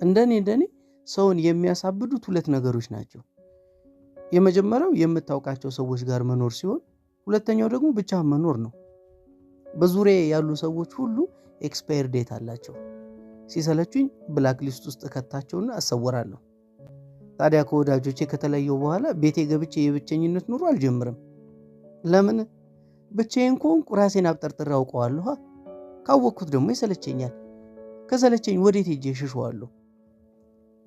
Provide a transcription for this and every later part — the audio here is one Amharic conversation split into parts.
እንደኔ ሰውን የሚያሳብዱት ሁለት ነገሮች ናቸው። የመጀመሪያው የምታውቃቸው ሰዎች ጋር መኖር ሲሆን፣ ሁለተኛው ደግሞ ብቻህን መኖር ነው። በዙሪያዬ ያሉ ሰዎች ሁሉ ኤክስፓየር ዴት አላቸው። ሲሰለቹኝ ብላክ ሊስት ውስጥ ከታቸውና አሰወራለሁ። ታዲያ ከወዳጆቼ ከተለየው በኋላ ቤቴ ገብቼ የብቸኝነት ኑሮ አልጀምርም። ለምን? ብቻዬን ከሆንኩ ራሴን አብጠርጥሬ አውቀዋለሁ። ካወቅኩት ደግሞ ይሰለቸኛል። ከሰለቸኝ ወዴት ሄጄ እሸሸዋለሁ?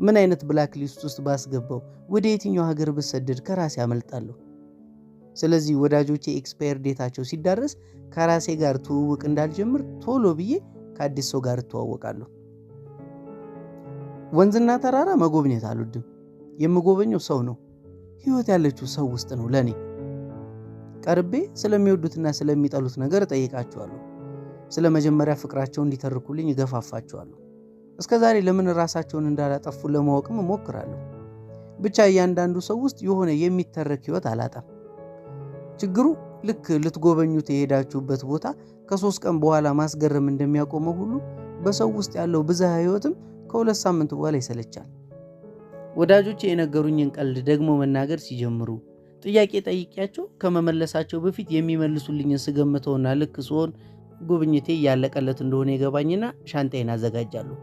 ምን አይነት ብላክ ሊስት ውስጥ ባስገባው ወደ የትኛው ሀገር ብሰደድ ከራሴ አመልጣለሁ? ስለዚህ ወዳጆቼ ኤክስፓየር ዴታቸው ሲዳረስ ከራሴ ጋር ትውውቅ እንዳልጀምር ቶሎ ብዬ ከአዲስ ሰው ጋር እተዋወቃለሁ። ወንዝና ተራራ መጎብኘት አልወድም። የምጎበኘው ሰው ነው። ህይወት ያለችው ሰው ውስጥ ነው። ለኔ ቀርቤ ስለሚወዱትና ስለሚጠሉት ነገር እጠይቃቸዋለሁ። ስለ መጀመሪያ ፍቅራቸው እንዲተርኩልኝ እገፋፋቸዋለሁ። እስከዛሬ ለምን ራሳቸውን እንዳላጠፉ ለማወቅም እሞክራለሁ። ብቻ እያንዳንዱ ሰው ውስጥ የሆነ የሚተረክ ህይወት አላጣም። ችግሩ ልክ ልትጎበኙት የሄዳችሁበት ቦታ ከ3 ቀን በኋላ ማስገረም እንደሚያቆመው ሁሉ በሰው ውስጥ ያለው ብዝሃ ህይወትም ከ2 ሳምንት በኋላ ይሰለቻል። ወዳጆቼ የነገሩኝን ቀልድ ደግሞ መናገር ሲጀምሩ፣ ጥያቄ ጠይቄያቸው ከመመለሳቸው በፊት የሚመልሱልኝን ስገምተውና ልክ ሲሆን ጉብኝቴ እያለቀለት እንደሆነ ይገባኝና ሻንጣዬን አዘጋጃለሁ።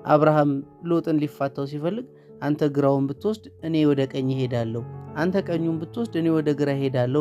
አብርሃም ሎጥን ሊፋታው ሲፈልግ አንተ ግራውን ብትወስድ እኔ ወደ ቀኝ ሄዳለሁ፣ አንተ ቀኙን ብትወስድ እኔ ወደ ግራ ሄዳለሁ